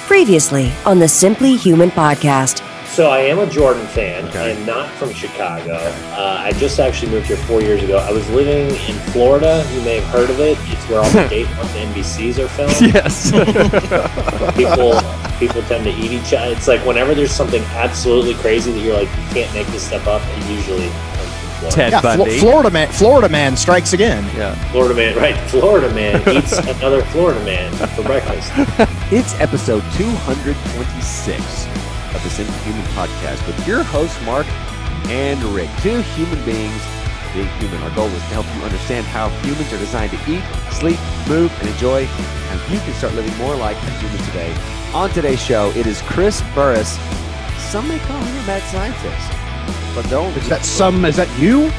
Previously on the Simply Human podcast. So I am a Jordan fan. Okay. I am not from Chicago. I just actually moved here 4 years ago. I was living in Florida. You may have heard of it. It's where all the Daytime NBCs are filmed. Yes. People tend to eat each other. It's like whenever there's something absolutely crazy that you're like, you can't make this stuff up, it usually comes from Florida. Ted Bundy. Florida man strikes again. Yeah. Florida man, right? Florida man eats another Florida man for breakfast. It's episode 226 of the Simply Human podcast with your hosts, Mark and Rick. Two human beings being human. Our goal is to help you understand how humans are designed to eat, sleep, move, and enjoy, and you can start living more like a human today. On today's show, it is Chris Burres. Some may call him a mad scientist, but don't. Is that you?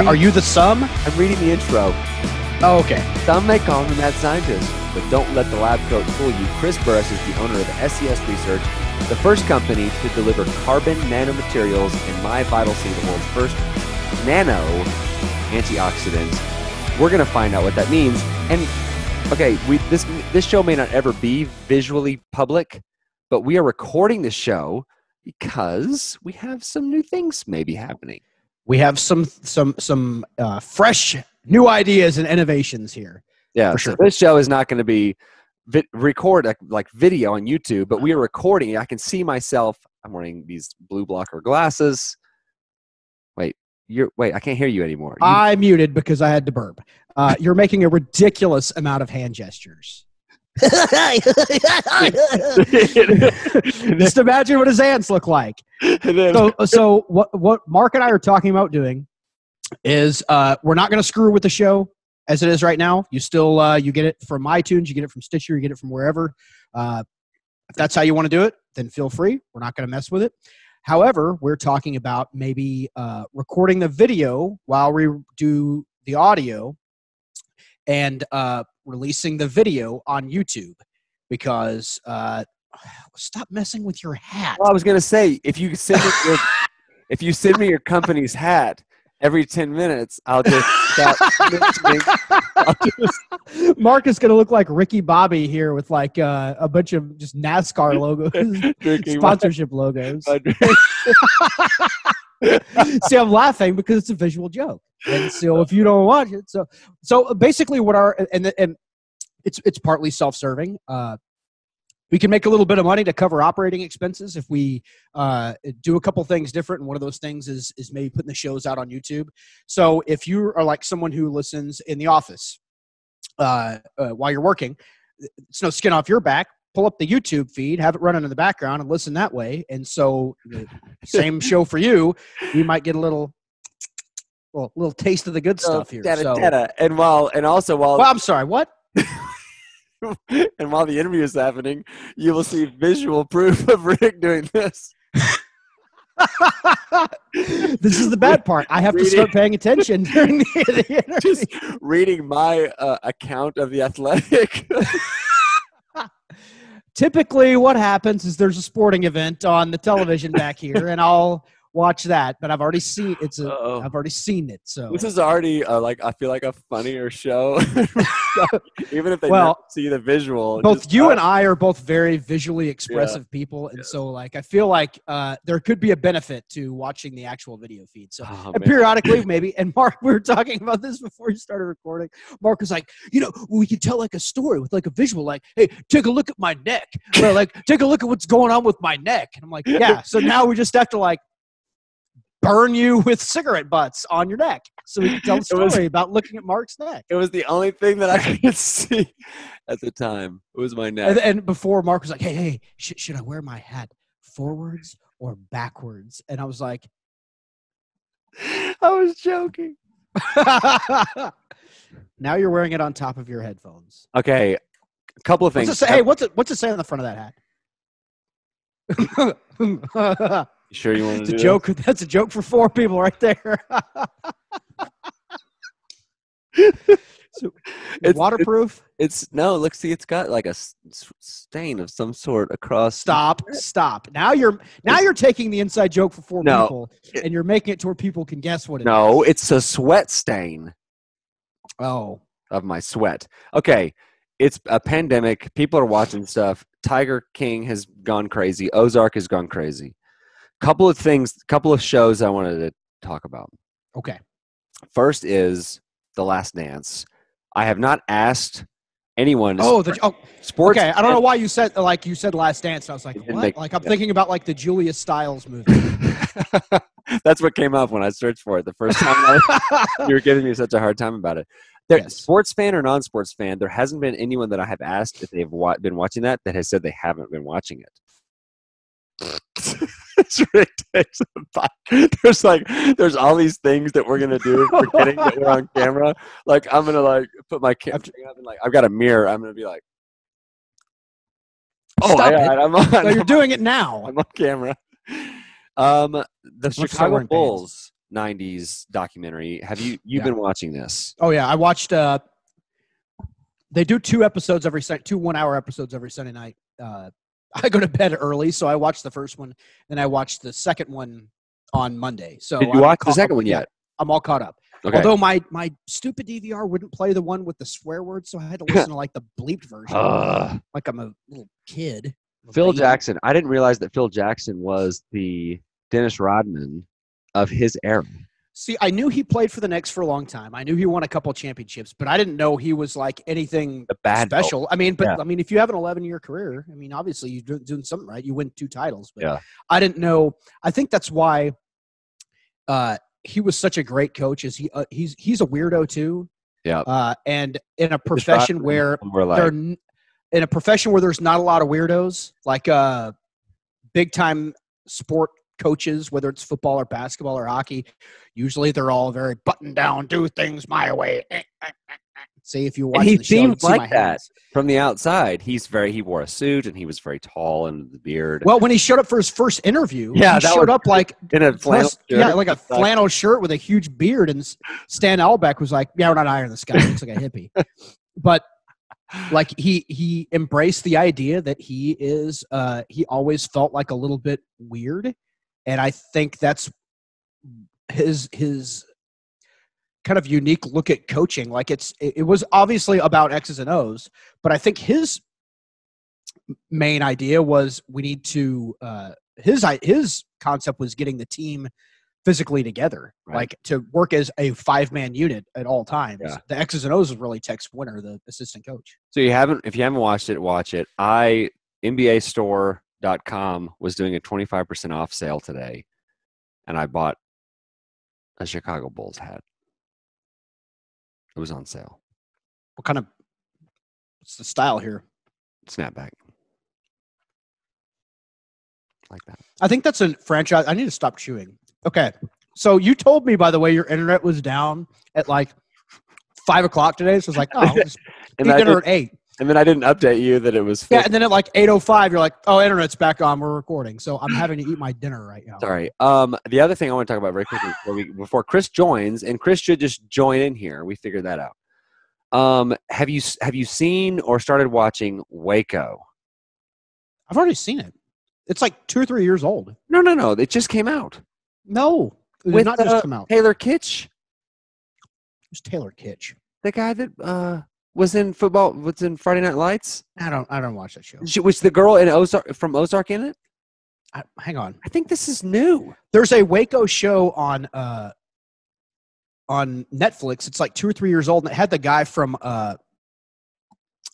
Are you the sum? I'm reading the intro. Oh, okay. Some may call him a mad scientist, but don't let the lab coat fool you. Chris Burres is the owner of SES Research, the first company to deliver carbon nanomaterials and My Vital C, the world's first nano antioxidants. We're going to find out what that means. And okay, this show may not ever be visually public, but we are recording this show because we have some new things maybe happening. We have some fresh new ideas and innovations here. Yeah, for sure. So this show is not going to be record like video on YouTube, but we are recording. I can see myself. I'm wearing these blue blocker glasses. Wait, I can't hear you anymore. I muted because I had to burp. You're making a ridiculous amount of hand gestures. Just imagine what his ants look like. So what Mark and I are talking about doing is we're not going to screw with the show as it is right now. You still you get it from iTunes, you get it from Stitcher, you get it from wherever. If that's how you want to do it, then feel free. We're not going to mess with it. However, we're talking about maybe recording the video while we do the audio and releasing the video on YouTube because stop messing with your hat. Well, I was going to say, if you send me your company's hat every 10 minutes, I'll just stop mentioning. Mark is going to look like Ricky Bobby here with like a bunch of just NASCAR logos, sponsorship logos. See, I'm laughing because it's a visual joke. And so if you don't watch it, so basically what and it's partly self-serving. We can make a little bit of money to cover operating expenses if we do a couple things different. And one of those things is maybe putting the shows out on YouTube. So if you are like someone who listens in the office while you're working, it's no skin off your back. Pull up the YouTube feed, have it running in the background, and listen that way. And so, the same show for you. You might get a little taste of the good stuff here. And also while I'm sorry, what? And while the interview is happening, you will see visual proof of Rick doing this. This is the bad part. I have to start paying attention during the interview. Just reading my account of The Athletic. Typically, what happens is there's a sporting event on the television back here, and I'll watch that. But I've already seen it. I've already seen it. So this is already I feel like a funnier show. Even if they never see the visual. Both you and I are both very visually expressive people, and so like I feel like there could be a benefit to watching the actual video feed. So and periodically, maybe. And Mark, we were talking about this before you started recording. Mark was like, we could tell like a story with like a visual, like, hey, take a look at my neck, or like take a look at what's going on with my neck. And I'm like, yeah. So now we just have to like burn you with cigarette butts on your neck so we can tell the story about looking at Mark's neck. It was the only thing that I could see at the time. It was my neck. And before Mark was like, hey, should I wear my hat forwards or backwards? And I was like, I was joking. Now you're wearing it on top of your headphones. Okay, a couple of things. What's it say? Hey, what's it say on the front of that hat? You sure you want to it's do a joke. That's a joke for 4 people right there. So, it's waterproof. Look, see, it's got like a stain of some sort across. Stop. Now you're taking the inside joke for 4 people, and you're making it to where people can guess what it is. No, it's a sweat stain. Oh, of my sweat. Okay, it's a pandemic. People are watching stuff. Tiger King has gone crazy. Ozark has gone crazy. Couple of shows I wanted to talk about. Okay. First is The Last Dance. I have not asked anyone. Sports. Okay, I don't know why you said Last Dance. I was like, what? I'm thinking about like the Julia Stiles movie. That's what came up when I searched for it the first time. You were giving me such a hard time about it. Yes. Sports fan or non-sports fan, there hasn't been anyone that I have asked if they've been watching that has said they haven't been watching it. It's ridiculous. There's all these things that we're gonna do forgetting that we're on camera. Like I'm gonna put my camera up and I've got a mirror. I'm gonna be like, Stop it. I'm on. So you're doing it now. I'm on camera. The Chicago Bulls 90s documentary. Have you've been watching this? Oh yeah, I watched. They do 2 episodes every 2 1-hour episodes every Sunday night. I go to bed early, so I watched the first one, then I watched the second one on Monday. So did you watch the second one yet? I'm all caught up. Okay. Although my stupid DVR wouldn't play the one with the swear words, so I had to listen to like the bleeped version, like I'm a little kid. Phil Jackson. I didn't realize that Phil Jackson was the Dennis Rodman of his era. See, I knew he played for the Knicks for a long time. I knew he won a couple of championships, but I didn't know he was like anything special. I mean, if you have an 11-year career, I mean, obviously you're doing something right. You win 2 titles, but I didn't know. I think that's why he was such a great coach. Is he's a weirdo too? Yeah. And in a profession where there's not a lot of weirdos, like big time sport coaches, whether it's football or basketball or hockey, usually they're all very buttoned down, do things my way. See, if you watch the show, seemed like that from the outside. He wore a suit and he was very tall and the beard. Well, when he showed up for his first interview, he showed up like in a flannel shirt. like a flannel shirt with a huge beard. And Stan Albeck was like, "Yeah, we're not hiring this guy. He looks like a hippie." But like he embraced the idea that he always felt like a little bit weird. And I think that's his kind of unique look at coaching. Like it was obviously about X's and O's, but I think his main idea was we need to his concept was getting the team physically together, like to work as a 5-man unit at all times. Yeah. The X's and O's was really Tex Winter, the assistant coach. So if you haven't watched it, watch it. NBAstore.com was doing a 25% off sale today, and I bought a Chicago Bulls hat. It was on sale. What's the style here? Snapback. Like that. I think that's a franchise. I need to stop chewing. Okay. So you told me, by the way, your internet was down at like 5 o'clock today. So I was like, oh, just eat dinner at 8. And then I didn't update you that it was fixed. Yeah, and then at like 8:05, you're like, oh, internet's back on. We're recording. So I'm having to eat my dinner right now. Sorry. The other thing I want to talk about very quickly before Chris joins, and Chris should just join in here. We figured that out. Have you seen or started watching Waco? I've already seen it. It's like 2 or 3 years old. No. It just came out. No. It did not just come out. Taylor Kitsch. Who's Taylor Kitsch? The guy that was in football. Was in Friday Night Lights. I don't watch that show. Was the girl in from Ozark in it? Hang on. I think this is new. There's a Waco show on Netflix. It's like 2 or 3 years old, and it had the guy from Friday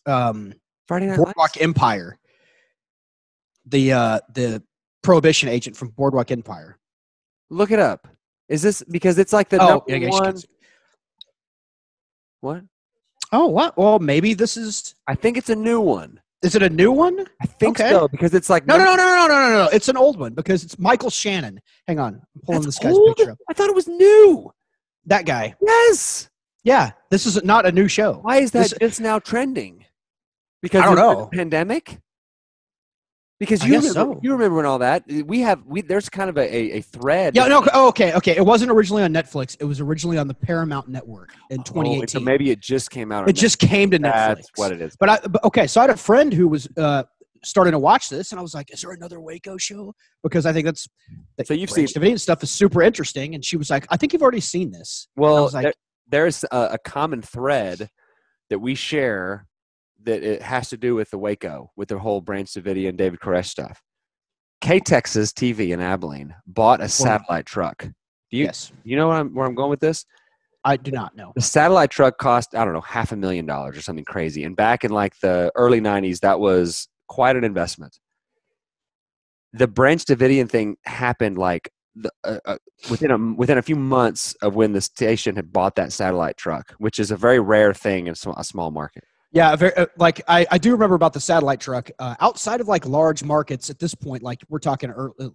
Night Boardwalk Lights? Empire. The prohibition agent from Boardwalk Empire. Look it up. Is this because it's like the number one? What? Oh, what? Well, maybe this is. I think it's a new one. Is it a new one? I think so because it's like no. It's an old one because it's Michael Shannon. Hang on, I'm pulling this guy's old? picture up. I thought it was new. That guy. Yes. Yeah, this is not a new show. Why is that just now trending? Because I don't know. The pandemic. Because you remember when all that there's kind of a thread. Yeah, no, okay. It wasn't originally on Netflix. It was originally on the Paramount Network in 2018. So maybe it just came out. It just came to Netflix. That's what it is. But so I had a friend who was starting to watch this, and I was like, "Is there another Waco show?" Because I think that's so you've seen and stuff is super interesting. And she was like, "I think you've already seen this." Well, I was like, there's a common thread that we share that it has to do with the Waco, with the whole Branch Davidian and David Koresh stuff. K-Texas TV in Abilene bought a satellite truck. Yes. You know where I'm going with this? I do not know. The satellite truck cost, I don't know, $500,000 or something crazy. And back in like the early 90s, that was quite an investment. The Branch Davidian thing happened like within a few months of when the station had bought that satellite truck, which is a very rare thing in a small market. Yeah, I do remember about the satellite truck. Outside of like large markets at this point, like we're talking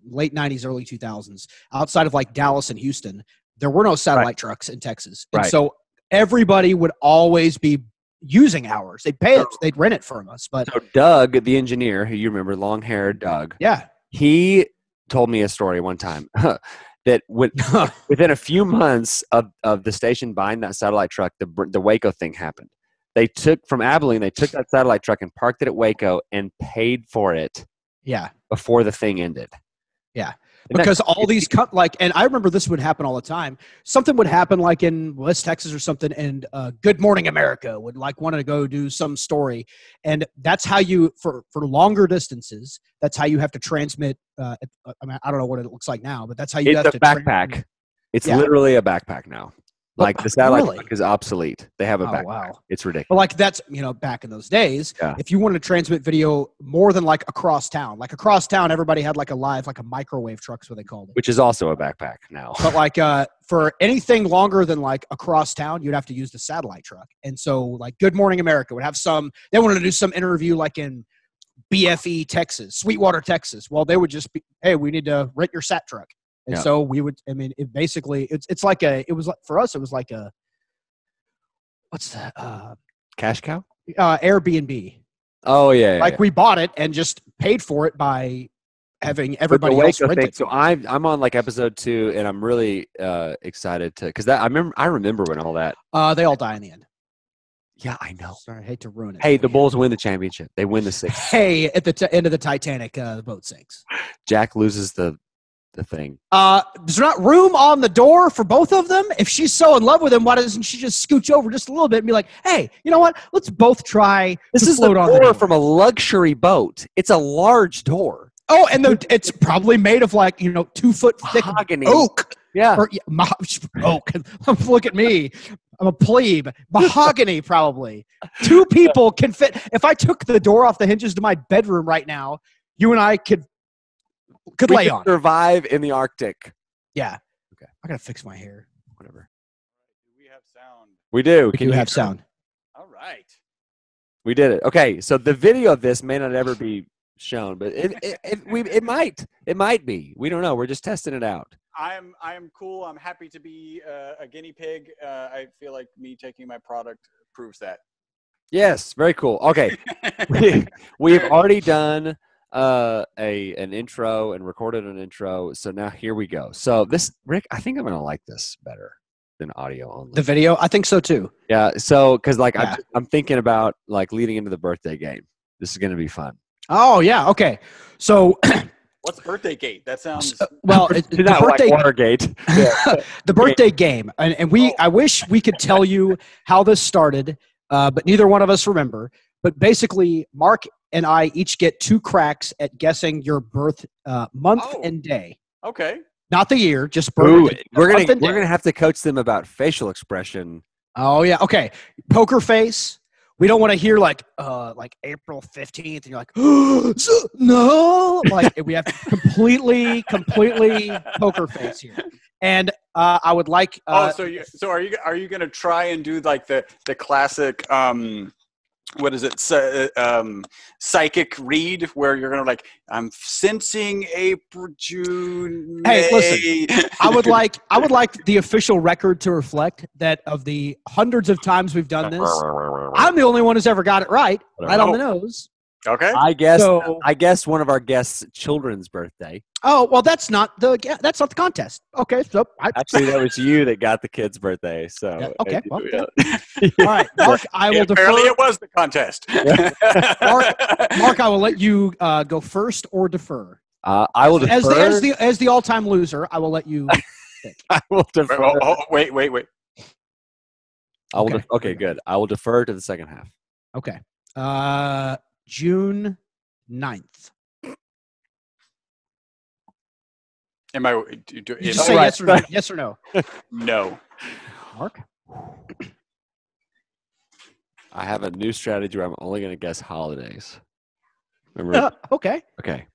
late 90s, early 2000s, outside of like Dallas and Houston, there were no satellite trucks in Texas. And so everybody would always be using ours. They'd pay it, they'd rent it from us. But so Doug, the engineer, who you remember, long-haired Doug, he told me a story one time that within a few months of the station buying that satellite truck, the Waco thing happened. They took from Abilene, they took that satellite truck and parked it at Waco and paid for it. Yeah. Before the thing ended. Yeah. Because all these and I remember this would happen all the time. Something would happen like in West Texas or something, and Good Morning America would like want to go do some story, and that's how you for longer distances. That's how you have to transmit. I mean, I don't know what it looks like now, but that's how you have to. It's a backpack. It's literally a backpack now. Like the satellite truck is obsolete. They have a backpack. Wow. It's ridiculous. But like that's, back in those days, if you wanted to transmit video more than like across town, everybody had like a microwave truck's what they called it. Which is also a backpack now. But like for anything longer than like across town, you'd have to use the satellite truck. And so like Good Morning America would have they wanted to do some interview like in BFE, Texas, Sweetwater, Texas. Well, they would just be, hey, we need to rent your sat truck. And so we would, I mean, it basically, for us, it was like what's that? Cash cow? Airbnb. Oh, yeah. Like we bought it and just paid for it by having everybody else rent it. So I'm on like episode 2 and I'm really excited because I remember when all that. They all die in the end. Yeah, I know. Sorry, I hate to ruin it. Hey, the Bulls win the championship. They win the 6th. Hey, at the end of the Titanic, the boat sinks. Jack loses the thing. There's not room on the door for both of them. If she's so in love with him, why doesn't she just scooch over just a little bit and be like, hey, you know what? Let's both try this to is float the on the door from a luxury boat. It's a large door. Oh, and it's probably made of like, 2 foot thick oak. Yeah. Oak. Look at me. I'm a plebe. Mahogany, probably. 2 people can fit. If I took the door off the hinges to my bedroom right now, you and I could lay on. Survive in the Arctic. Yeah. Okay. I gotta fix my hair. Whatever. We have sound. We do. We do have sound. All right. We did it. Okay. So the video of this may not ever be shown, but it might be. We don't know. We're just testing it out. I am cool. I'm happy to be a guinea pig. I feel like me taking my product proves that. Yes. Very cool. Okay. We've already done an intro and recorded an intro. So now here we go. So this, Rick, I think I'm going to like this better than audio only. The video? I think so too. Yeah. So, cause like I'm thinking about like leading into the birthday game. This is going to be fun. Oh yeah. Okay. So what's birthday gate? That sounds well. It's not birthday, like Watergate. The birthday game, and I wish we could tell you how this started, but neither one of us remember. But basically, Mark and I each get 2 cracks at guessing your birth month and day. Okay. Not the year, just birth. We're gonna have to coach them about facial expression. Oh yeah. Okay. Poker face. We don't want to hear like April 15th, and you're like, oh, no. Like we have completely poker face here. And I would like. So are you gonna try and do like the classic what is it? Psychic read where you're gonna like, I'm sensing April, June, May. Hey, listen. I would like the official record to reflect that of the hundreds of times we've done this, I'm the only one who's ever got it right on the nose. Okay. I guess one of our guests' children's birthday. Oh well, that's not the contest. Okay, so actually that was you that got the kid's birthday. So yeah, okay. Well, all right, Mark. I will defer. Apparently, it was the contest. Mark, I will let you go first or defer. I will defer as the all-time loser. I will let you pick. I will defer. Wait. Okay, good. I will defer to the second half. Okay. June 9th. Am I? You just say yes or no. Yes or no. No. Mark? I have a new strategy where I'm only going to guess holidays. Remember? Okay. Okay.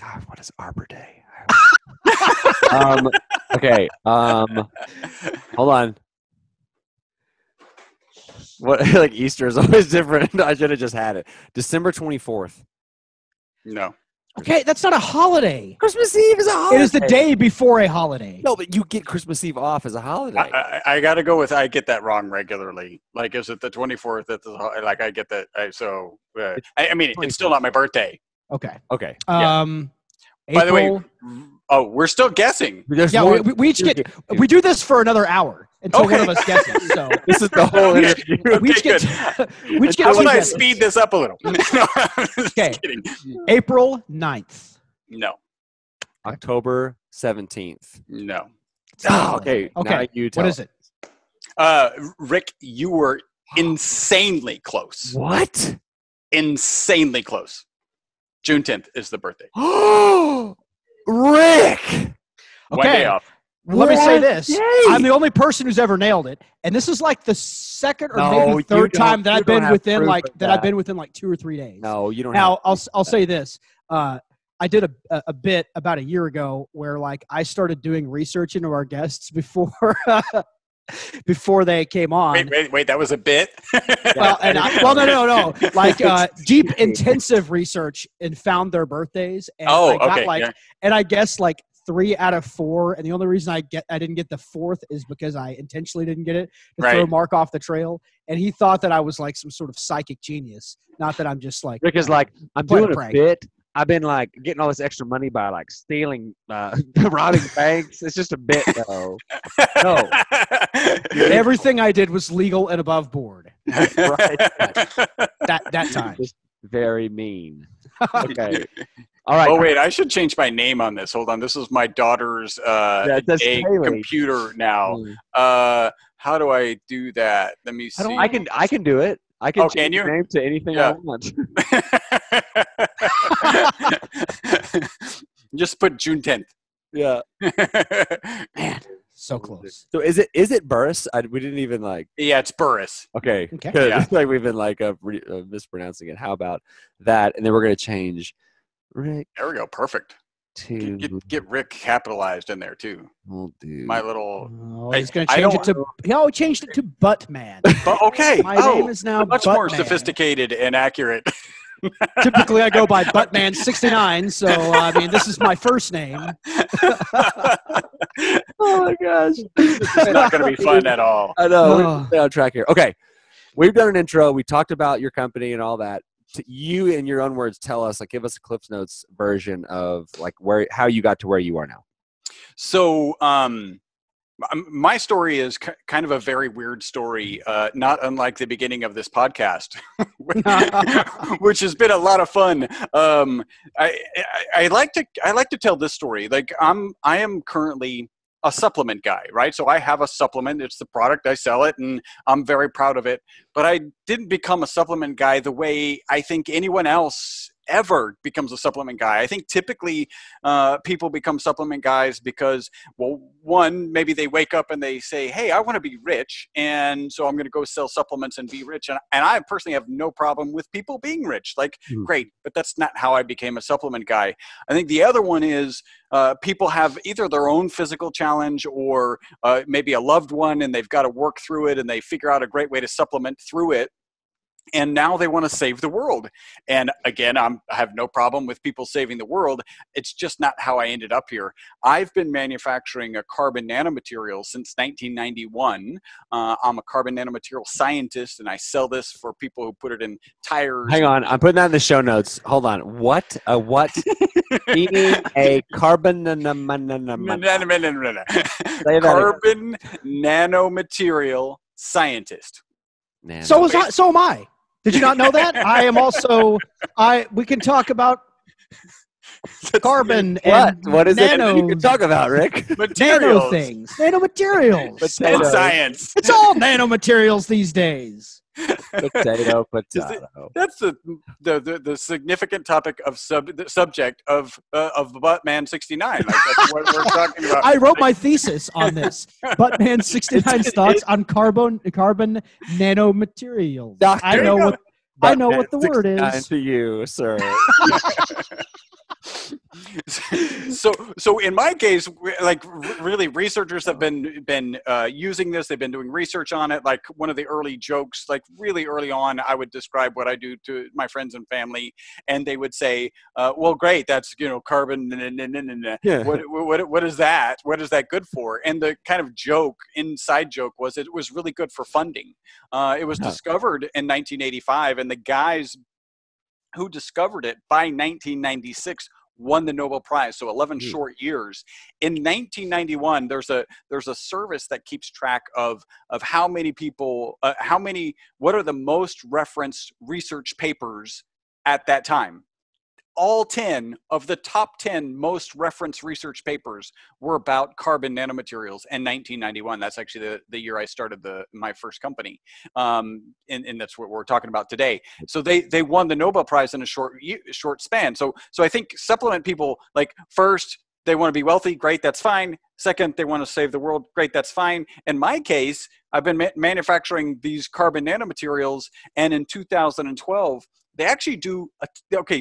God, what is Arbor Day? Okay. Hold on. What, like Easter is always different. I should have just had it. December 24th. No. Okay, that's not a holiday. Christmas Eve is a holiday. It is the day before a holiday. No, but you get Christmas Eve off as a holiday. I got to go with I get that wrong regularly. Like, is it the 24th? Like, I get that. I mean, it's still not my birthday. Okay. Okay. By the way, we're still guessing. Yeah, we each get. We do this for another hour until one of us guesses. So this is the whole interview. We each get. How about I speed this up a little? No, I'm just kidding. April 9th. No. October 17th. No. Oh, okay. Now you tell. What is it? Rick, you were insanely close. What? Insanely close. June 10th is the birthday. Oh, Rick. One day off. Let me say this. I'm the only person who's ever nailed it. And this is like the second or maybe third time that I've been within I've been within like 2 or 3 days. No, you don't. Now I'll say this. I did a bit about a year ago where like I started doing research into our guests before before they came on. Wait, that was a bit? No. Like deep intensive research and found their birthdays. And and I guess like 3 out of 4, and the only reason I didn't get the 4th is because I intentionally didn't get it to throw Mark off the trail, and he thought that I was like some sort of psychic genius. Not that I'm just like Rick is like I'm doing a bit. I've been like getting all this extra money by like stealing, robbing banks. It's just a bit, though. No, everything I did was legal and above board. Right. That time. Just very mean. Okay. All right. Oh wait, I should change my name on this. Hold on, this is my daughter's computer now. How do I do that? Let me see. I can do it. I can change your name to anything I want. Just put June 10th. Yeah. Man, so close. So is it Burres? We didn't even like. Yeah, it's Burres. Okay. Yeah. Like we've been like mispronouncing it. How about that? And then we're gonna change Rick. There we go. Perfect. To get Rick capitalized in there too. Oh, dude. My little. Oh, he's gonna change it to. He changed it to Buttman. But okay. My name is now much Buttman. more sophisticated and accurate. Typically, I go by Buttman69. So I mean, this is my first name. Oh my gosh, it's not going to be fun at all. I know. We're stay on track here. Okay, we've done an intro. We talked about your company and all that. You, in your own words, tell us, like, give us a Cliff's Notes version of like how you got to where you are now. So, my story is kind of a very weird story, not unlike the beginning of this podcast, which has been a lot of fun. I like to tell this story. Like I am currently a supplement guy, right? So I have a supplement. It's the product. I sell it, and I'm very proud of it. But I didn't become a supplement guy the way I think anyone else ever becomes a supplement guy. I think typically people become supplement guys because, well, one, maybe they wake up and they say, hey, I want to be rich, and so I'm going to go sell supplements and be rich. And I personally have no problem with people being rich. Like, great, but that's not how I became a supplement guy. I think the other one is people have either their own physical challenge or maybe a loved one, and they've got to work through it, and they figure out a great way to supplement through it. And now they want to save the world. And again, I have no problem with people saving the world. It's just not how I ended up here. I've been manufacturing a carbon nanomaterial since 1991. I'm a carbon nanomaterial scientist, and I sell this for people who put it in tires. Hang on. I'm putting that in the show notes. Hold on. What? Meaning a carbon nanomaterial scientist. So am I. Did you not know that? I am also. We can talk about carbon and what is nano. it you can talk about, Rick? Nano things, nanomaterials, and science. It's all nanomaterials these days. Potato, potato. That's the significant topic of the subject of Buttman 69. Like, that's what we're talking about. I wrote my thesis on this. Buttman 69's thoughts on carbon nanomaterials. Doctor, I know what the word is. To you, sir. So in my case, like really, researchers have been using this. They've been doing research on it. Like one of the early jokes, like really early on, I would describe what I do to my friends and family, and they would say, "Well, great, that's carbon. Yeah. What is that? What is that good for?" And the kind of inside joke was it was really good for funding. It was discovered in 1985, and the guys who discovered it by 1996 won the Nobel Prize. So 11 short years. In 1991, there's a service that keeps track of how many people, what are the most referenced research papers at that time. All 10 of the top 10 most referenced research papers were about carbon nanomaterials in 1991. That's actually the year I started my first company. And that's what we're talking about today. So they won the Nobel Prize in a short span. So I think supplement people, like, first, they want to be wealthy. Great, that's fine. Second, they want to save the world. Great, that's fine. In my case, I've been manufacturing these carbon nanomaterials, and in 2012, they actually do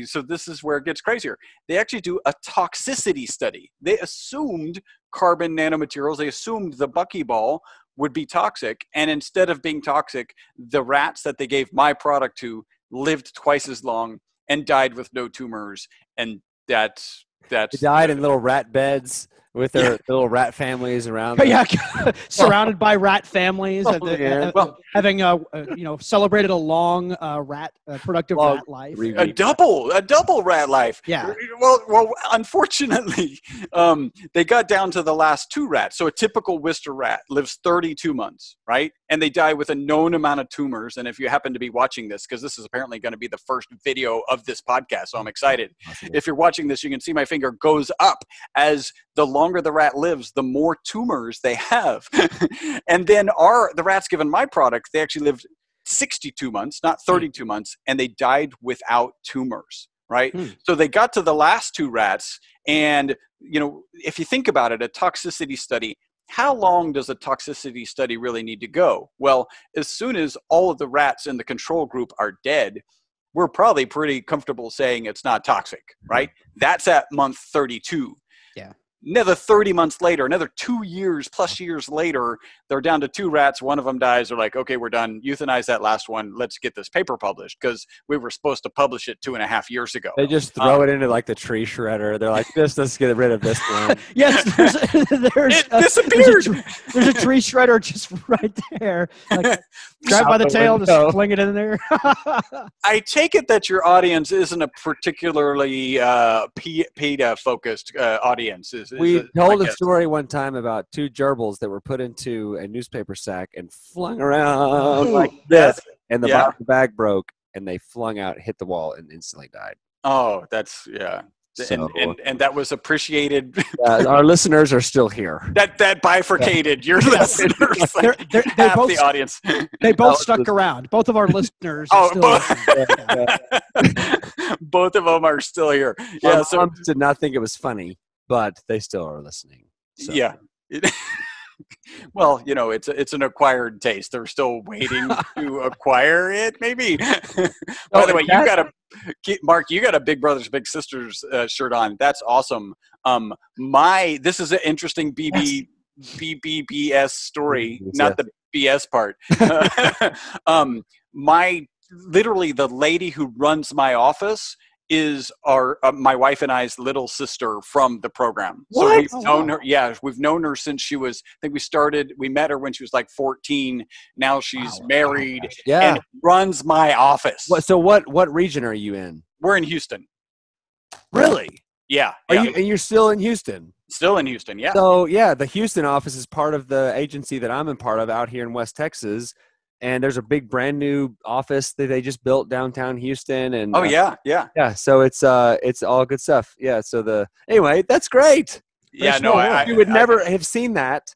so this is where it gets crazier. They actually do a toxicity study. They assumed carbon nanomaterials, they assumed the buckyball would be toxic, and instead of being toxic, the rats that they gave my product to lived twice as long and died with no tumors. And that's They died in little rat beds with their little rat families around them. Yeah, surrounded by rat families, having celebrated a long productive rat life. A double rat life. Yeah. Well, unfortunately, they got down to the last 2 rats. So a typical Worcester rat lives 32 months, right? And they die with a known amount of tumors. And if you happen to be watching this, because this is apparently going to be the first video of this podcast, so I'm excited. If you're watching this, you can see my finger goes up as the longer the rat lives, the more tumors they have. And then the rats given my product, they actually lived 62 months, not 32 months, and they died without tumors, right? So they got to the last 2 rats, and if you think about it, a toxicity study, how long does a toxicity study really need to go? Well, as soon as all of the rats in the control group are dead, we're probably pretty comfortable saying it's not toxic, right? That's at month 32. Yeah. Another 30 months later, another 2 years plus years later, they're down to 2 rats. One of them dies. They're like, okay, we're done. Euthanize that last one. Let's get this paper published, because we were supposed to publish it 2.5 years ago. They just throw it into like the tree shredder. They're like, let's get rid of this one. Yes, it disappeared. There's a tree shredder just right there. Like, grab by the tail, just fling it in there. I take it that your audience isn't a particularly PETA-focused audience. We told a story one time about 2 gerbils that were put into a newspaper sack and flung around like this, and the bottom of the bag broke, and they flung out, hit the wall, and instantly died. Oh, that's So, and that was appreciated. Our listeners are still here. That bifurcated your listeners. Like they're half both, the audience. They both stuck around. Both of our listeners are still both of them are still here. Yeah, so did not think it was funny, but they still are listening. So. Yeah. Well, it's an acquired taste. They're still waiting to acquire it, maybe. By the way, Mark, you got a Big Brothers Big Sisters shirt on. That's awesome. This is an interesting BBBS story, not the BS part. Literally the lady who runs my office is my wife and I's little sister from the program. What? So we've known her. Yeah, we've known her since she was. I think we met her when she was like 14. Now she's married and runs my office. So what region are you in? We're in Houston. Really? Yeah. And you're still in Houston? Still in Houston. Yeah. So the Houston office is part of the agency that I'm a part of out here in West Texas. And there's a big brand new office that they just built downtown Houston. And yeah. So it's all good stuff. Yeah. So anyway, that's great. Yeah. You would never have seen that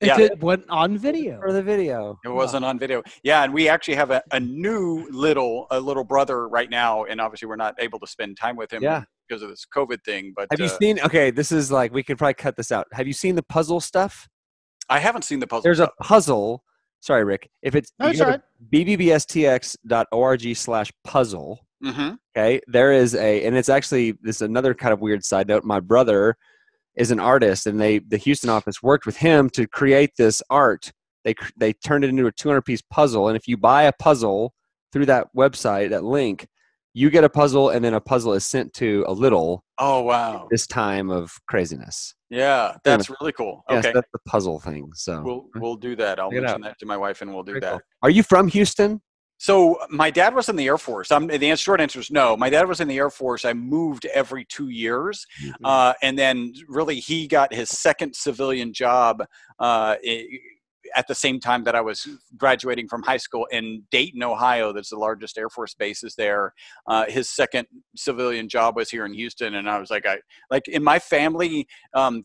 Yeah. If it went on video. For the video. It wasn't on video. Yeah, and we actually have a new little brother right now, and obviously we're not able to spend time with him because of this COVID thing. But have you seen? Okay, this is like we could probably cut this out. Have you seen the puzzle stuff? I haven't seen the puzzle. There's stuff. a puzzle. Sorry, Rick. If it's bbbstx.org/puzzle. Okay, there is and it's actually this is another kind of weird side note. My brother is an artist, and the Houston office worked with him to create this art. They turned it into a 200-piece puzzle, and if you buy a puzzle through that website, that link, you get a puzzle, and then a puzzle is sent to a little. Oh wow! This time of craziness. Yeah, that's really cool. Yes, okay, that's the puzzle thing. So we'll do that. I'll mention that to my wife, and we'll do that. Cool. Are you from Houston? So my dad was in the Air Force. The short answer is no. My dad was in the Air Force. I moved every 2 years. And then really he got his second civilian job at the same time that I was graduating from high school in Dayton, Ohio. That's the largest Air Force base is there. His second civilian job was here in Houston. And I was like in my family,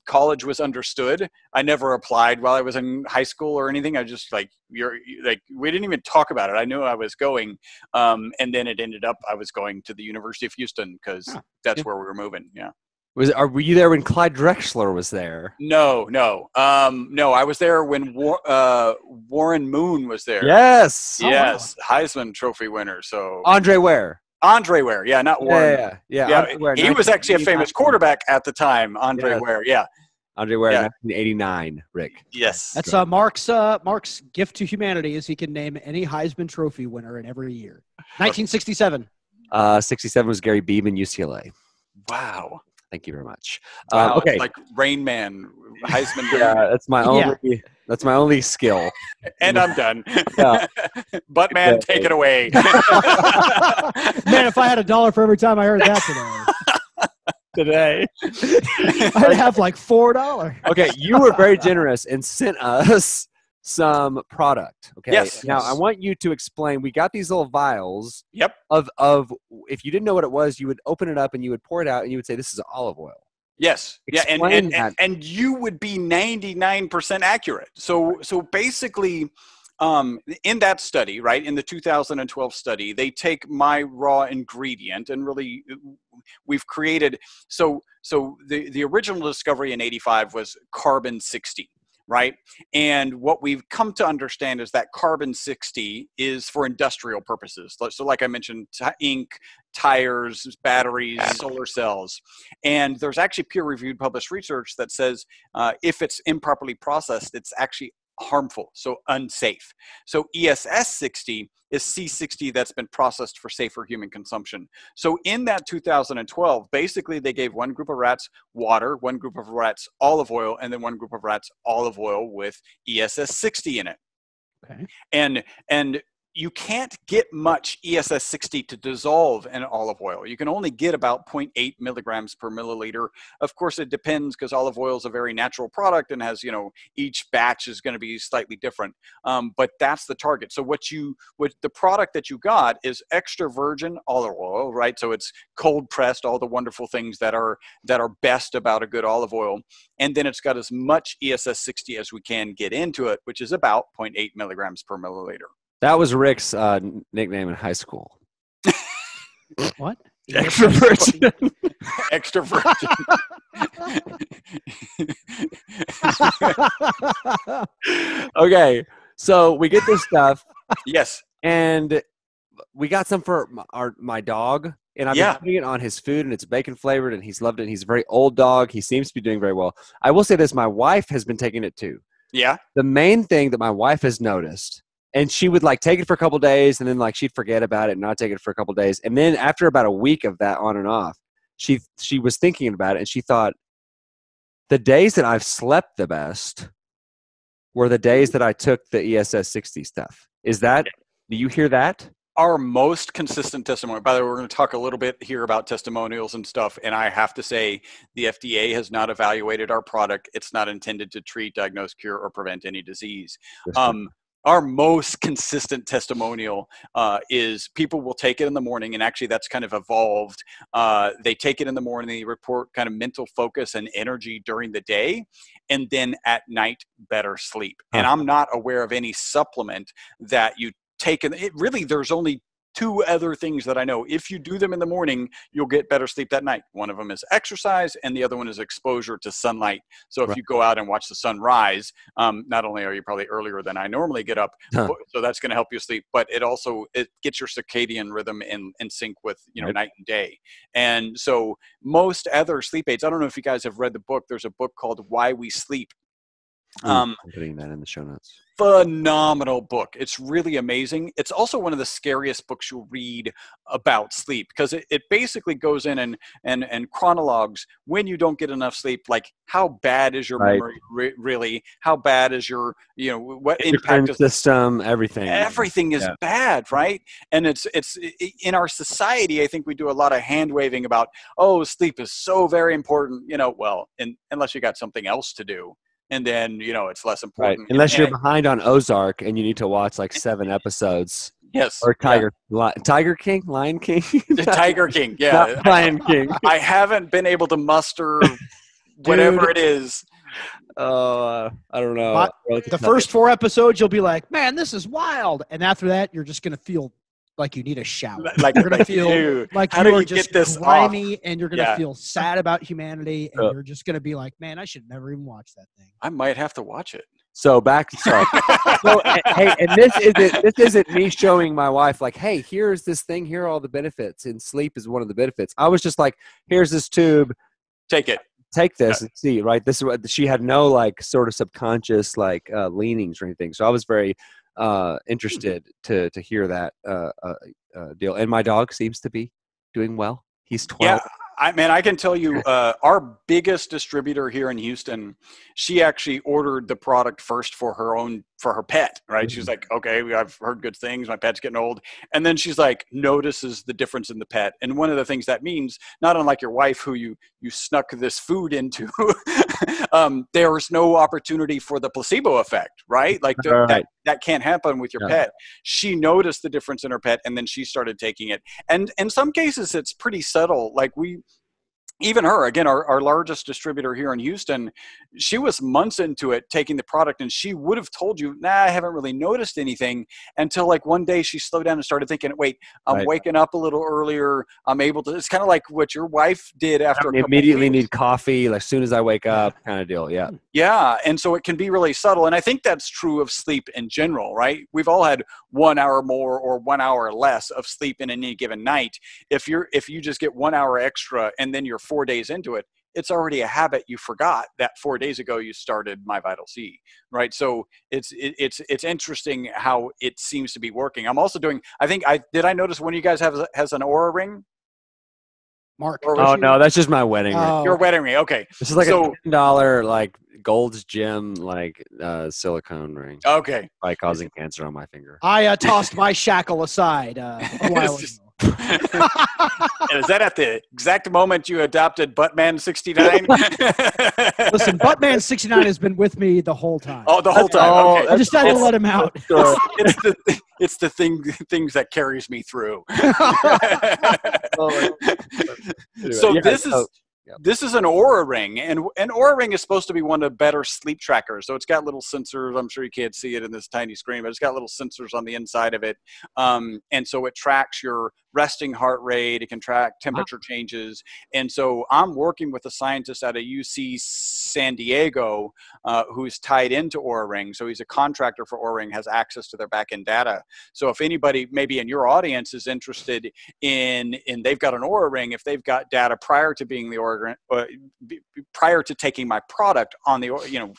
college was understood. I never applied while I was in high school or anything. I just we didn't even talk about it. I knew I was going. And then it ended up, I was going to the University of Houston because that's where we were moving. Yeah. Were you there when Clyde Drexler was there? No. I was there when Warren Moon was there. Yes. Yes. Wow. Heisman Trophy winner. So Andre Ware. Yeah, not Warren. Yeah. Ware, he was actually a famous quarterback at the time. Andre Ware. Yeah. Andre Ware, 1989. Rick. Yes. That's Mark's gift to humanity is he can name any Heisman Trophy winner in every year. 1967. 67 was Gary Beeman, UCLA. Wow. Thank you very much. Wow, okay, like Rain Man, Heisman. That's my only. That's my only skill. And I'm done. Yeah. But man, take it away. Man, if I had $1 for every time I heard that today, I'd have like $4. Okay, you were very generous and sent us some product. Okay. Yes. Now I want you to explain. We got these little vials. Yep. Of if you didn't know what it was, you would open it up and you would pour it out and you would say, "This is olive oil." Yes. Explain and you would be 99% accurate. So basically, in that study, right, in the 2012 study, they take my raw ingredient and really we've created. So the original discovery in '85 was carbon-60. Right. And what we've come to understand is that carbon-60 is for industrial purposes. So like I mentioned, ink, tires, batteries, solar cells. And there's actually peer-reviewed published research that says if it's improperly processed, it's actually harmful, so unsafe. So ESS 60 is C60 that's been processed for safer human consumption. So in that 2012, basically they gave one group of rats water, one group of rats olive oil, and then one group of rats olive oil with ESS 60 in it. Okay. And you can't get much ESS 60 to dissolve in olive oil. You can only get about 0.8 milligrams per milliliter. Of course, it depends because olive oil is a very natural product and has, each batch is going to be slightly different. But that's the target. So what the product that you got is extra virgin olive oil, right? So it's cold pressed, all the wonderful things that are best about a good olive oil. And then it's got as much ESS 60 as we can get into it, which is about 0.8 milligrams per milliliter. That was Rick's nickname in high school. What? Extra virgin. Extra virgin. Okay, so we get this stuff. Yes. And we got some for my dog. And I've been putting it on his food, and it's bacon flavored, and he's loved it. And he's a very old dog. He seems to be doing very well. I will say this. My wife has been taking it too. Yeah. The main thing that my wife has noticed, and she would take it for a couple of days and then she'd forget about it and not take it for a couple of days. And then after about a week of that on and off, she was thinking about it and she thought, the days that I've slept the best were the days that I took the ESS 60 stuff. Do you hear that? Our most consistent testimony, by the way, we're going to talk a little bit here about testimonials and stuff. And I have to say the FDA has not evaluated our product. It's not intended to treat, diagnose, cure, or prevent any disease. Our most consistent testimonial is people will take it in the morning, and actually that's kind of evolved. They take it in the morning, they report kind of mental focus and energy during the day, and then at night, better sleep. And I'm not aware of any supplement that you take. Really, there's only two other things that I know. If you do them in the morning, you'll get better sleep that night. One of them is exercise, and the other one is exposure to sunlight. So if you go out and watch the sun rise, not only are you probably earlier than I normally get up, so that's going to help you sleep, but it gets your circadian rhythm in sync with night and day. And so most other sleep aids, I don't know if you guys have read the book. There's a book called Why We Sleep. I'm putting that in the show notes. Phenomenal book. It's really amazing. It's also one of the scariest books you'll read about sleep, because it basically goes in and chronologues when you don't get enough sleep, like how bad is your memory really, how bad is your what impact system, everything is bad, right? And it's in our society, I think we do a lot of hand waving about, oh, sleep is so very important, unless you got something else to do. And then, it's less important. Right. Unless you're behind on Ozark and you need to watch like 7 episodes. Yes. Or Tiger King? Lion King? The Tiger King, yeah. Not Lion King. I haven't been able to muster whatever it is. I don't know. The first 4 episodes, you'll be like, man, this is wild. And after that, you're just going to feel like you need a shower. Like you're going to feel like you are just this grimy, and you're going to feel sad about humanity, and you're just going to be like, man, I should never even watch that thing. I might have to watch it. So hey, and this isn't me showing my wife like, hey, here's this thing, here are all the benefits, and sleep is one of the benefits. I was just like, here's this tube. Take this and see, right? This is what she had no like sort of subconscious like leanings or anything. So I was very interested to hear that deal. And my dog seems to be doing well. He's 12. Yeah, I can tell you, our biggest distributor here in Houston, she actually ordered the product first for her pet, right? Mm-hmm. She's like, okay, I've heard good things. My pet's getting old. And then she's like, notices the difference in the pet. And one of the things that means, not unlike your wife who you snuck this food into, there's no opportunity for the placebo effect, right? Like that can't happen with your pet. She noticed the difference in her pet, and then she started taking it. And in some cases, it's pretty subtle. Like even her, again, our largest distributor here in Houston, she was months into it, taking the product, and she would have told you, I haven't really noticed anything, until like one day she slowed down and started thinking, wait, I'm waking up a little earlier. I'm able to, it's kind of like what your wife did after I immediately need coffee, like as soon as I wake up kind of deal. Yeah. Yeah. And so it can be really subtle. And I think that's true of sleep in general, right? We've all had 1 hour more or 1 hour less of sleep in any given night. If you just get 1 hour extra and then you're 4 days into it, it's already a habit you forgot that 4 days ago you started My Vital C, right? So it's interesting how it seems to be working. I'm also doing, did I notice one of you guys has an Aura ring? Mark. Oh no, that's just my wedding ring. Your wedding ring, okay. This is like a $10 like Gold's Gym like silicone ring. Okay. By causing cancer on my finger. I tossed my shackle aside a while ago. And is that at the exact moment you adopted Buttman 69? Listen, Buttman 69 has been with me the whole time. Oh, the whole time. Okay. I just had to let him out. It's the things that carries me through. So this is an Aura ring, and an Aura ring is supposed to be one of the better sleep trackers. So it's got little sensors. I'm sure you can't see it in this tiny screen, but it's got little sensors on the inside of it. And so it tracks your resting heart rate. It can track temperature changes. And so I'm working with a scientist at a UC San Diego who's tied into Aura Ring. So he's a contractor for Aura Ring, has access to their back-end data. So if anybody maybe in your audience is interested in they've got an Aura Ring, if they've got data prior to being the Aura, prior to taking my product on the,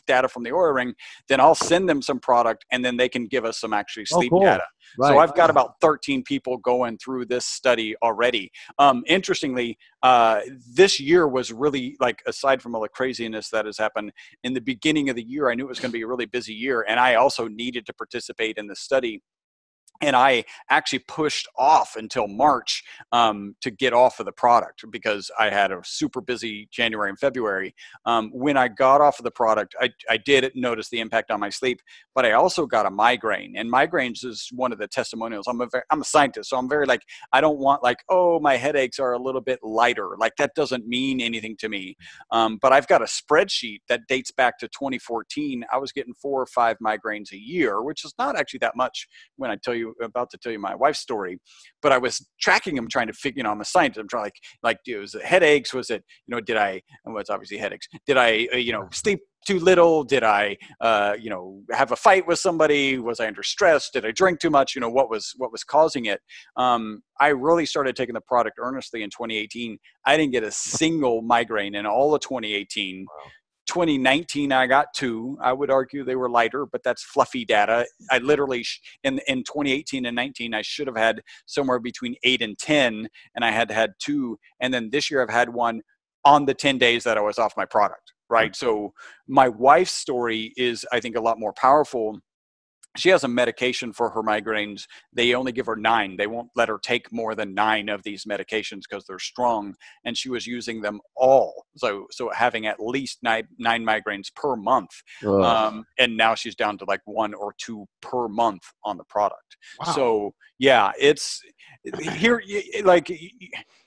data from the Aura Ring, then I'll send them some product, and then they can give us some actually sleep data. Right. So I've got about 13 people going through this study already. Interestingly, this year was really, like, aside from all the craziness that has happened in the beginning of the year, I knew it was going to be a really busy year, and I also needed to participate in this study. And I actually pushed off until March to get off of the product because I had a super busy January and February. When I got off of the product, I did notice the impact on my sleep, but I also got a migraine. And migraines is one of the testimonials. I'm a scientist, so I'm very like, I don't want like, oh, my headaches are a little bit lighter. Like that doesn't mean anything to me. But I've got a spreadsheet that dates back to 2014. I was getting 4 or 5 migraines a year, which is not actually that much when I about to tell you my wife's story, but I was tracking them, trying to figure, I'm a scientist. I'm trying like, was it headaches? Was it, did I, well, it's obviously headaches. Did I, sleep too little? Did I, have a fight with somebody? Was I under stress? Did I drink too much? What was causing it? I really started taking the product earnestly in 2018. I didn't get a single migraine in all of 2018. Wow. 2019, I got 2. I would argue they were lighter, but that's fluffy data. I literally, in 2018 and 19, I should have had somewhere between 8 and 10, and I had 2. And then this year I've had 1 on the 10 days that I was off my product, right? So my wife's story is, I think, a lot more powerful. She has a medication for her migraines. They only give her 9. They won't let her take more than 9 of these medications because they're strong. And she was using them all. So having at least 9 migraines per month. And now she's down to like 1 or 2 per month on the product. Wow. So yeah, it's here, like,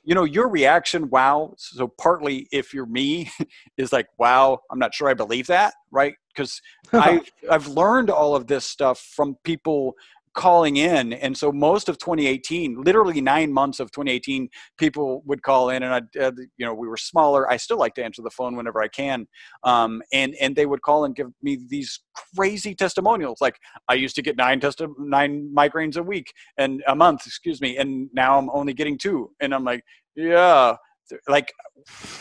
your reaction, wow. So partly if you're me is like, wow, I'm not sure I believe that, right? Because I've learned all of this stuff from people calling in. And so most of 2018, literally 9 months of 2018, people would call in, and we were smaller. I still like to answer the phone whenever I can. And they would call and give me these crazy testimonials. Like, I used to get 9 migraines a month, and now I'm only getting 2. And I'm like, yeah. Like,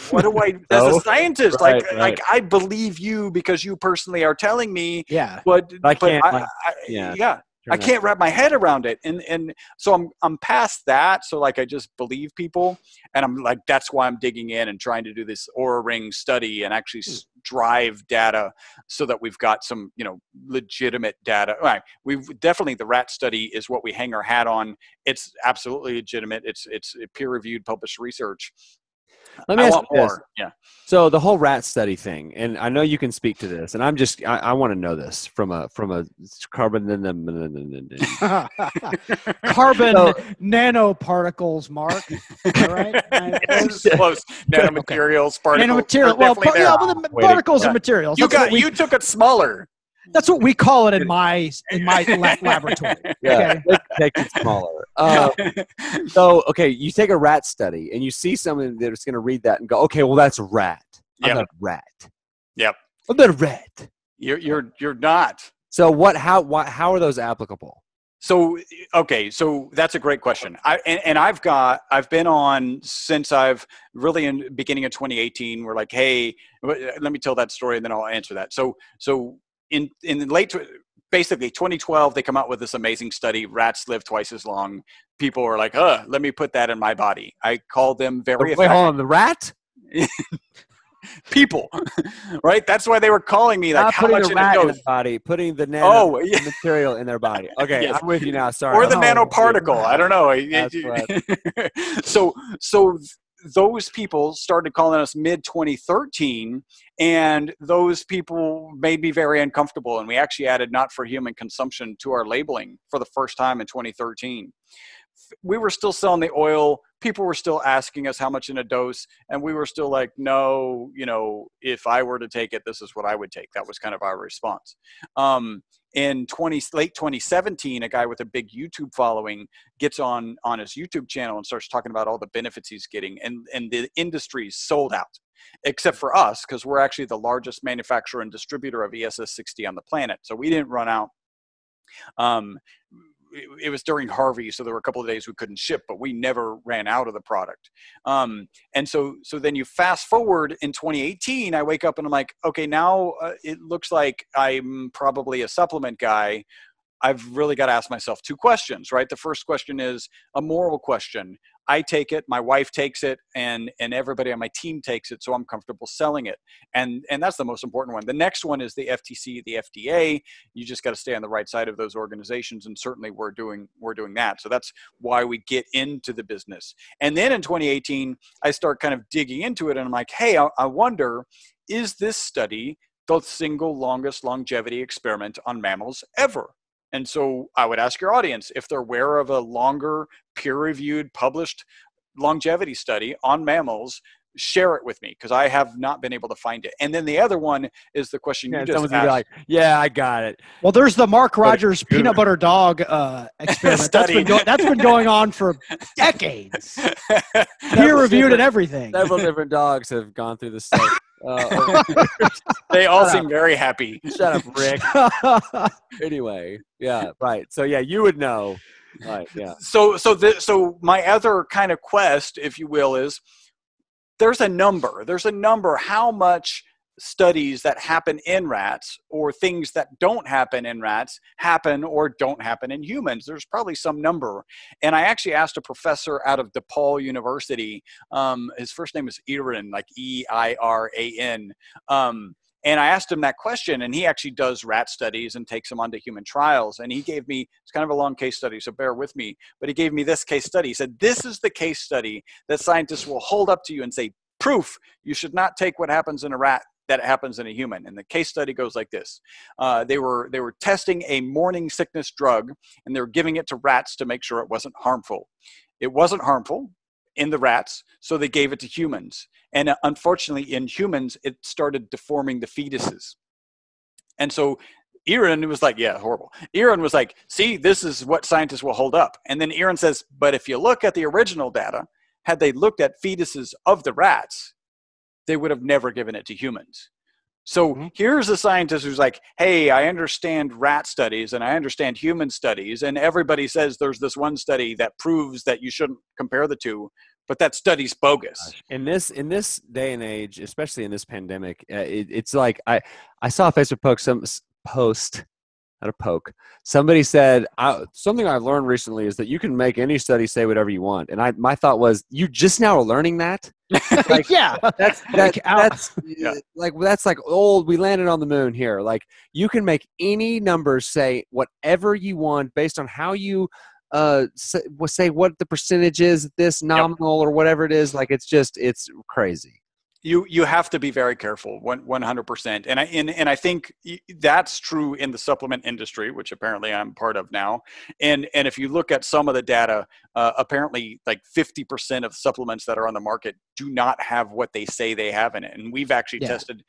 what do I, as a scientist, right. I believe you because you personally are telling me, but I can't, I can't wrap my head around it. And so I'm past that. So like, I just believe people, and I'm like, that's why I'm digging in and trying to do this Oura Ring study and actually drive data so that we've got some, legitimate data. Right. We've definitely, the rat study is what we hang our hat on. It's absolutely legitimate. It's peer reviewed, published research. Let me ask you this. Yeah. So the whole rat study thing, and I know you can speak to this, and I want to know this from a carbon carbon nanoparticles, Mark. All right. Close. Nanomaterials, particles. Nanomaterial. Well, the particles and materials. You took it smaller. That's what we call it in my laboratory. Yeah, okay. Take it smaller. So, okay, you take a rat study and you see someone that's going to read that and go, okay, well, that's a rat. I'm not a rat. Yep. I'm not a rat. You're not. So how are those applicable? So, okay, so that's a great question. I've been on since I've really in the beginning of 2018. We're like, hey, let me tell that story and then I'll answer that. So in the late, basically 2012, they come out with this amazing study. Rats live twice as long. People are like, let me put that in my body. I call them very effective. Wait, hold on, the rat? People, right? That's why they were calling me like, how much in a dose? Body, putting the nano material in their body. Okay, yes. I'm with you now. Sorry. Or the nanoparticle. I don't know. So those people started calling us mid 2013, and those people made me very uncomfortable. And we actually added not for human consumption to our labeling for the first time in 2013. We were still selling the oil. People were still asking us how much in a dose. And we were still like, no, if I were to take it, this is what I would take. That was kind of our response. In late 2017, a guy with a big YouTube following gets on his YouTube channel and starts talking about all the benefits he's getting. And the industry's sold out, except for us, because we're actually the largest manufacturer and distributor of ESS60 on the planet. So we didn't run out. It was during Harvey, so there were a couple of days we couldn't ship, but we never ran out of the product. And so then you fast forward in 2018, I wake up and I'm like, okay, now it looks like I'm probably a supplement guy. I've really got to ask myself 2 questions, right? The first question is a moral question. I take it, my wife takes it, and everybody on my team takes it, so I'm comfortable selling it. And that's the most important one. The next one is the FTC, the FDA. You just got to stay on the right side of those organizations, and certainly we're doing that. So that's why we get into the business. And then in 2018, I start kind of digging into it, and I'm like, hey, I wonder, is this study the single longest longevity experiment on mammals ever? And so I would ask your audience if they're aware of a longer peer-reviewed published longevity study on mammals. Share it with me, because I have not been able to find it. And then the other one is the question you just asked. Like, yeah, I got it. Well, there's the Mark Rogers peanut butter dog experiment. That's been going on for decades. Peer-reviewed and everything. Several different dogs have gone through this study. They all seem very happy. Shut up, Rick. Anyway, yeah, right. So yeah, you would know. Right, yeah. So my other kind of quest, if you will, is there's a number how much studies that happen in rats, or things that don't happen in rats, happen or don't happen in humans. There's probably some number. And I actually asked a professor out of DePaul University, his first name is Eiran, like E-I-R-A-N. And I asked him that question, and he actually does rat studies and takes them onto human trials. And he gave me, it's kind of a long case study, so bear with me, but he gave me this case study. He said, this is the case study that scientists will hold up to you and say, proof, you should not take what happens in a rat that happens in a human. And the case study goes like this. They were testing a morning sickness drug, and they were giving it to rats to make sure it wasn't harmful. It wasn't harmful in the rats, so they gave it to humans. And unfortunately, in humans, it started deforming the fetuses. And so Eiran was like, yeah, horrible. Eiran was like, see, this is what scientists will hold up. And then Eiran says, but if you look at the original data, had they looked at fetuses of the rats, they would have never given it to humans. So here's a scientist who's like, hey, I understand rat studies and I understand human studies, and everybody says there's this one study that proves that you shouldn't compare the two, but that study's bogus. In this day and age, especially in this pandemic, it's like I saw a Facebook post, not a poke. Somebody said, something I learned recently is that you can make any study say whatever you want. And my thought was, you just now are learning that? Like, yeah. That's like old, we landed on the moon here. Like, you can make any numbers say whatever you want based on how you say what the percentage is, this nominal or whatever it is. Like, it's crazy. You have to be very careful, 100%. And I think that's true in the supplement industry, which apparently I'm part of now. And if you look at some of the data, apparently like 50% of supplements that are on the market do not have what they say they have in it. And we've actually tested.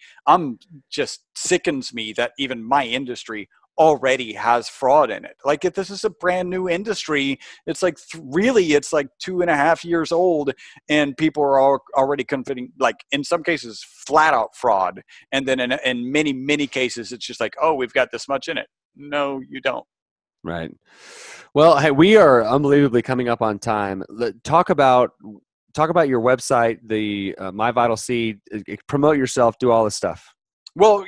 Just sickens me that even my industry already has fraud in it. Like, if this is a brand new industry, it's like it's like 2.5 years old, and people are already confiding, like in some cases flat out fraud, and then in many cases it's just like, oh, we've got this much in it. No, you don't. Right. Well, hey, we are unbelievably coming up on time. Talk about your website, the My Vital Seed. Promote yourself, do all this stuff. Well,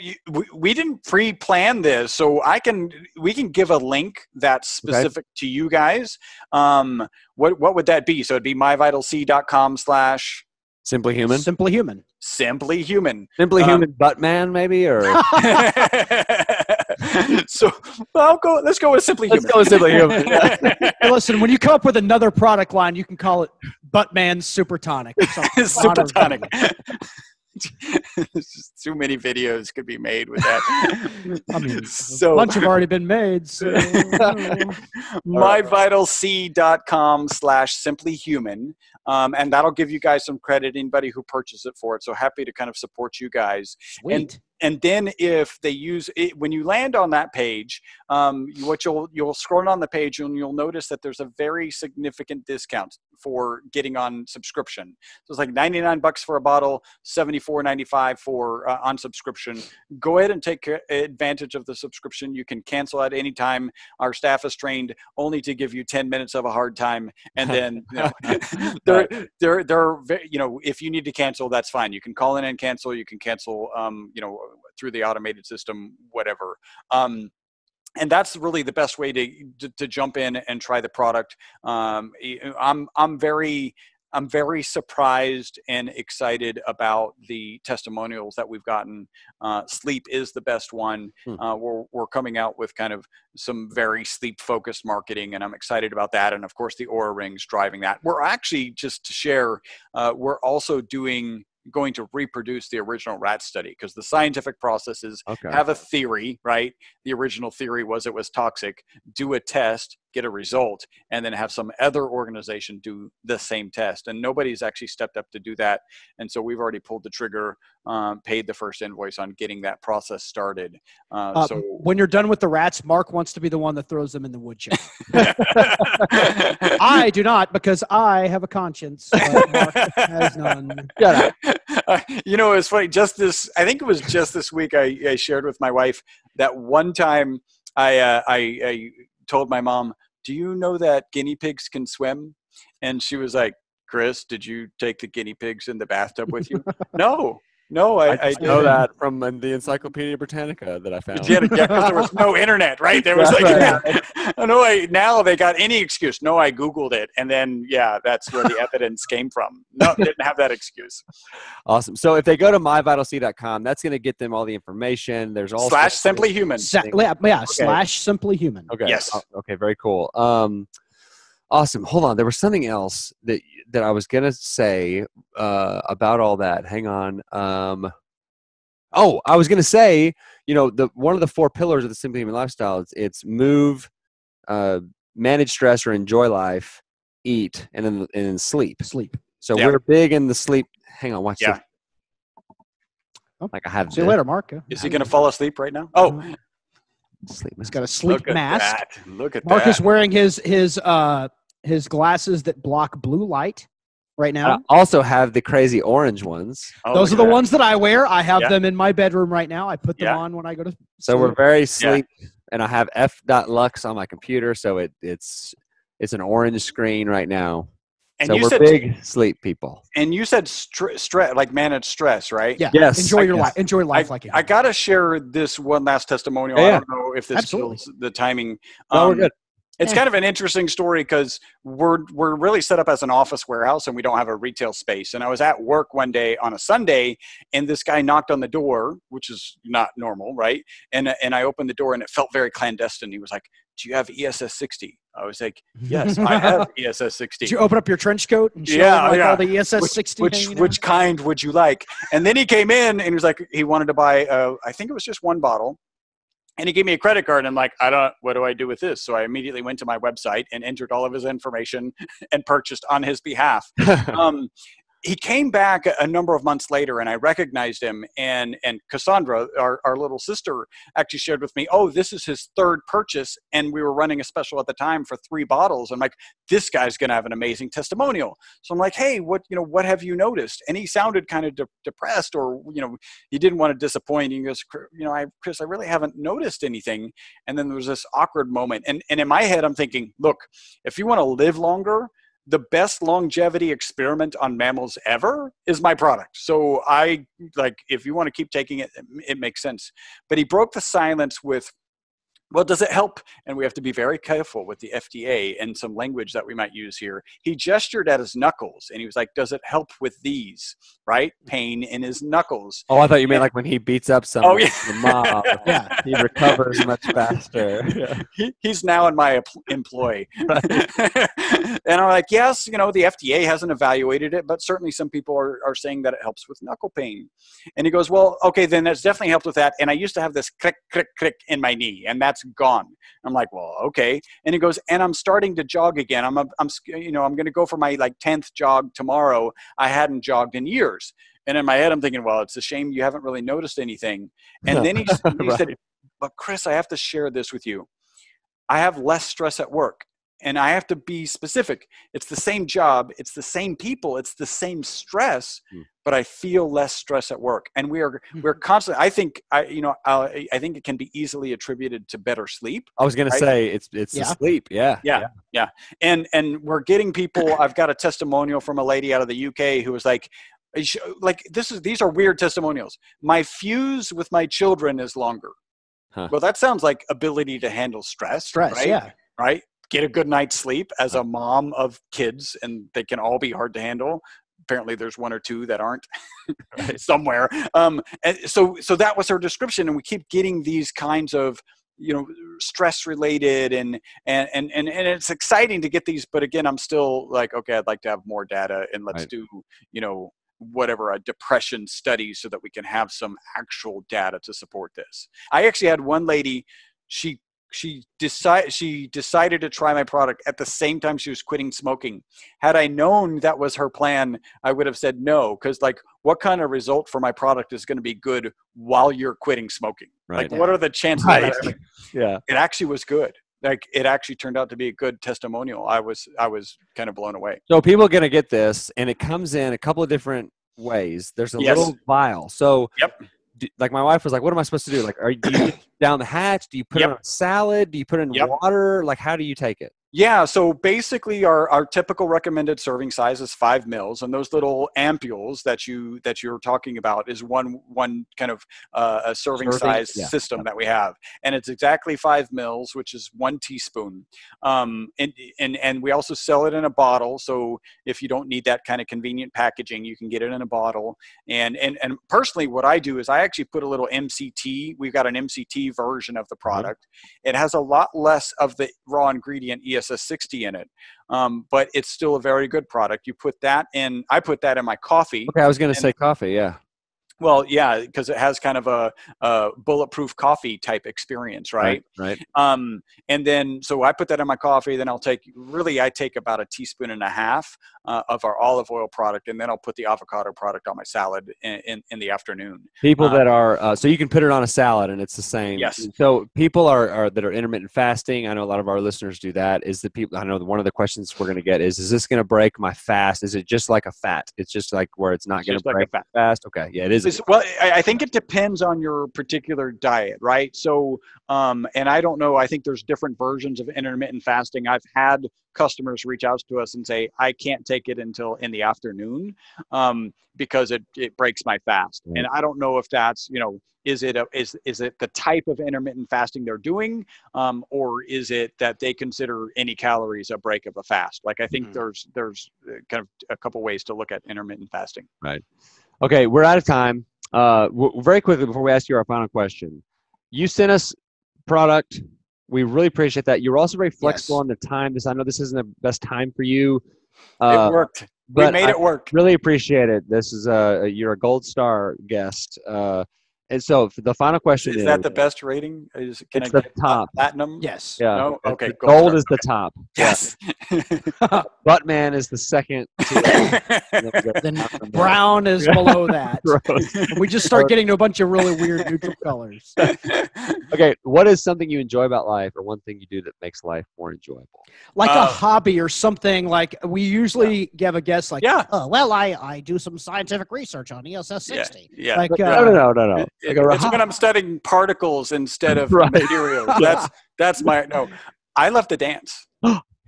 we didn't pre-plan this, so we can give a link that's specific to you guys. What would that be? So it'd be myvitalc.com/ simplyhuman. Simplyhuman. Simplyhuman Buttman, maybe, or so let's go with Simplyhuman. Let's go with Simplyhuman. Hey, listen, when you come up with another product line, you can call it Buttman Super Tonic or something. Super Tonic. Just too many videos could be made with that. I mean, a bunch have already been made. So. myvitalc.com/ simplyhuman. And that'll give you guys some credit, anybody who purchases it for it. So happy to kind of support you guys. Sweet. And then if they use it, when you land on that page, you'll scroll on the page and you'll notice that there's a very significant discount for getting on subscription. So it's like $99 for a bottle, $74.95 for on subscription. Go ahead and take advantage of the subscription. You can cancel at any time. Our staff is trained only to give you 10 minutes of a hard time, and then if you need to cancel, that's fine. You can call in and cancel. You can cancel through the automated system, whatever. and that's really the best way to jump in and try the product. I'm very surprised and excited about the testimonials that we've gotten. Sleep is the best one. We're coming out with kind of some very sleep-focused marketing, and I'm excited about that. And of course, the Oura Rings driving that. We're actually, just to share, we're also going to reproduce the original rat study, because the scientific processes have a theory, right? The original theory was it was toxic. Do a test, get a result, and then have some other organization do the same test. And nobody's actually stepped up to do that. And so we've already pulled the trigger, paid the first invoice on getting that process started. So when you're done with the rats, Mark wants to be the one that throws them in the wood chip. I do not, because I have a conscience. Mark has none. You know, it's funny. I think it was just this week, I shared with my wife that one time I told my mom, "Do you know that guinea pigs can swim?" And she was like, "Chris, did you take the guinea pigs in the bathtub with you?" No, I know that from the Encyclopedia Britannica that I found. Yeah, because there was no internet, right? There was now they got any excuse. No, I Googled it. And then, that's where the evidence came from. No, didn't have that excuse. Awesome. So if they go to myvitalc.com, that's going to get them all the information. There's also /simplyhuman. /simplyhuman. Okay. Yes. Okay. Very cool. Awesome. Hold on. There was something else that I was going to say about all that. Hang on. I was going to say, one of the 4 pillars of the Simply Human lifestyle, it's move, manage stress or enjoy life, eat, and then sleep. So we're big in the sleep. Hang on. Watch this. Like I have. See you later, Mark. Is he going to fall asleep right now? Oh. Sleep. He's got a sleep mask. Look at Mark that. is wearing his glasses that block blue light right now. I also have the crazy orange ones. Those are the ones that I wear. I have them in my bedroom right now. I put them on when I go to sleep. So we're very sleep, and I have f.lux on my computer, so it's an orange screen right now. And so we're big sleep people. And you said stress, like manage stress, right? Yeah. Yes. Enjoy your life. Enjoy life like you. I got to share this one last testimonial. I don't know if this feels the timing. No, we're good. It's kind of an interesting story because we're really set up as an office warehouse and we don't have a retail space. And I was at work one day on a Sunday and this guy knocked on the door, which is not normal, right? And I opened the door and it felt very clandestine. He was like, "Do you have ESS 60? I was like, "Yes, I have ESS 60. Did you open up your trench coat and show him all the ESS 60? Which kind would you like? And then he came in and he was like, he wanted to buy, I think it was just 1 bottle. And he gave me a credit card. And I'm like, what do I do with this? So I immediately went to my website and entered all of his information and purchased on his behalf. He came back a number of months later and I recognized him, and Cassandra, our little sister, actually shared with me, "Oh, this is his 3rd purchase." And we were running a special at the time for 3 bottles. I'm like, this guy's going to have an amazing testimonial. So I'm like, "Hey, what have you noticed?" And he sounded kind of depressed, or, he didn't want to disappoint. He goes, "Chris, I really haven't noticed anything." And then there was this awkward moment. And in my head, I'm thinking, look, if you want to live longer, the best longevity experiment on mammals ever is my product. So if you want to keep taking it, it makes sense. But he broke the silence with, "Well, does it help?" And we have to be very careful with the FDA and some language that we might use here. He gestured at his knuckles and he was like, "Does it help with these?" Right? Pain in his knuckles. Oh, I thought you meant like when he beats up someone. The mob. Yeah. He recovers much faster. He's now in my employ. And I'm like, yes, the FDA hasn't evaluated it, but certainly some people are saying that it helps with knuckle pain. And he goes, "Well, okay, then that's definitely helped with that. And I used to have this click, click, click in my knee, and that's gone." I'm like, "Well, okay." And he goes, "And I'm starting to jog again. I'm going to go for my 10th jog tomorrow. I hadn't jogged in years." And in my head, I'm thinking, well, it's a shame you haven't really noticed anything. And then he said, "But Chris, I have to share this with you. I have less stress at work. And I have to be specific. It's the same job. It's the same people. It's the same stress, but I feel less stress at work." And we're constantly, I think it can be easily attributed to better sleep. I was going to say it's the sleep. Yeah. And we're getting people, I've got a testimonial from a lady out of the UK who was like, these are weird testimonials. "My fuse with my children is longer." Huh. Well, that sounds like ability to handle stress. Right? yeah. Right. Get a good night's sleep as a mom of kids, and they can all be hard to handle. Apparently there's one or two that aren't somewhere. And so that was her description. And we keep getting these kinds of, stress related and it's exciting to get these, but again, I'm still like, okay, I'd like to have more data, and let's do, whatever, a depression study so that we can have some actual data to support this. I actually had one lady, she decided to try my product at the same time she was quitting smoking. Had I known that was her plan, I would have said no, because like, what kind of result for my product is going to be good while you're quitting smoking? Right. Like, what are the chances? Right. Yeah, it actually was good. Like, it actually turned out to be a good testimonial. I was kind of blown away. So people are going to get this, and it comes in a couple of different ways. There's a little vial. So like my wife was like, what am I supposed to do? Like, do you down the hatch? Do you put it on a salad? Do you put it in water? Like, how do you take it? Yeah, so basically our typical recommended serving size is 5 mils, and those little ampules that you're talking about is one kind of a serving size system that we have, and it's exactly 5 mils, which is 1 teaspoon. And we also sell it in a bottle, so if you don't need that kind of convenient packaging, you can get it in a bottle. And personally, what I do is I actually put a little MCT. We've got an MCT version of the product. It has a lot less of the raw ingredient ESS60 in it, but it's still a very good product. You put that in, I put that in my coffee. Okay, I was going to say coffee, yeah. Well, yeah, because it has kind of a bulletproof coffee type experience, right? Right. And then, so I put that in my coffee. Then I take about 1.5 teaspoons of our olive oil product, and then I'll put the avocado product on my salad in the afternoon. People that are so you can put it on a salad, and it's the same. Yes. So people are that are intermittent fasting. I know a lot of our listeners do that. Is the people? I know one of the questions we're going to get is this going to break my fast? Is it just like a fat? It's just like where it's not going to break a fast. Okay, yeah, it is. Well, I think it depends on your particular diet, right? So, and I don't know, I think there's different versions of intermittent fasting. I've had customers reach out to us and say, I can't take it until in the afternoon because it breaks my fast. Mm-hmm. And I don't know if that's, is it the type of intermittent fasting they're doing, or is it that they consider any calories a break of a fast? Like, I think there's kind of a couple ways to look at intermittent fasting. Right. Okay, we're out of time. Very quickly before we ask you our final question, you sent us product. We really appreciate that. You're also very flexible on the time. I know this isn't the best time for you. It worked. We made it work. Really appreciate it. This is you're a gold star guest. And so the final question is that the best rating? It's the top. Platinum? Yes. Yeah. No? Okay. Gold is the top. Yes. Buttman is the second. Then brown is below that. We just start getting to a bunch of really weird neutral colors. Okay. What is something you enjoy about life, or one thing you do that makes life more enjoyable? Like a hobby or something. Like we usually give a guess like, oh, well, I do some scientific research on ESS60. Yeah. Like, no. It's when I'm studying particles instead of materials. That's I love to dance.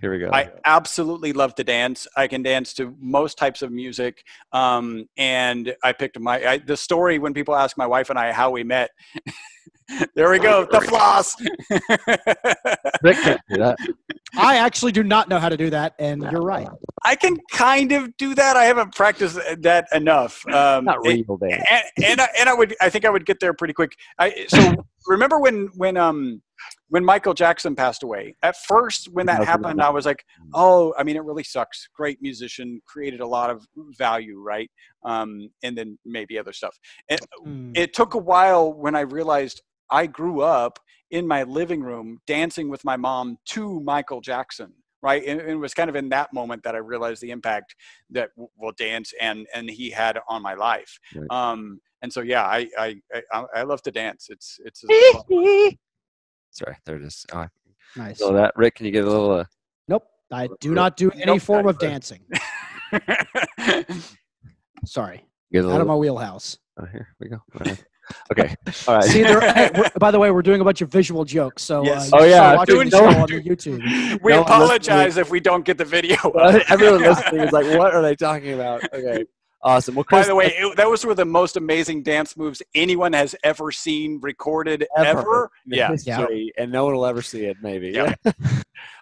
Here we go. I absolutely love to dance. I can dance to most types of music. And I picked the story when people ask my wife and I how we met. There we go. The floss. Rick can't do that. I actually do not know how to do that, and you're right. I can kind of do that. I haven't practiced that enough. Not real dance. And I think I would get there pretty quick. So remember when Michael Jackson passed away? At first, when that happened, I was like, oh, I mean, it really sucks. Great musician, created a lot of value, right? And then maybe other stuff. It took a while when I realized I grew up in my living room dancing with my mom to Michael Jackson, right? And it was kind of in that moment that I realized the impact that dance and he had on my life. Right. And so, yeah, I love to dance. It's Sorry, there it is. Oh, nice. So that, Rick, can you get a little? Nope, I do not do any form of dancing. Sorry, out of my wheelhouse. Oh, here we go. Okay, all right. See, by the way, we're doing a bunch of visual jokes. So yes. Watching the show on the YouTube. We apologize if we don't get the video. Everyone listening is like, "What are they talking about?" Okay. Awesome. Well, By Chris, the way, those were the most amazing dance moves anyone has ever seen recorded ever. in Yeah. history, and no one will ever see it. Maybe. Yeah.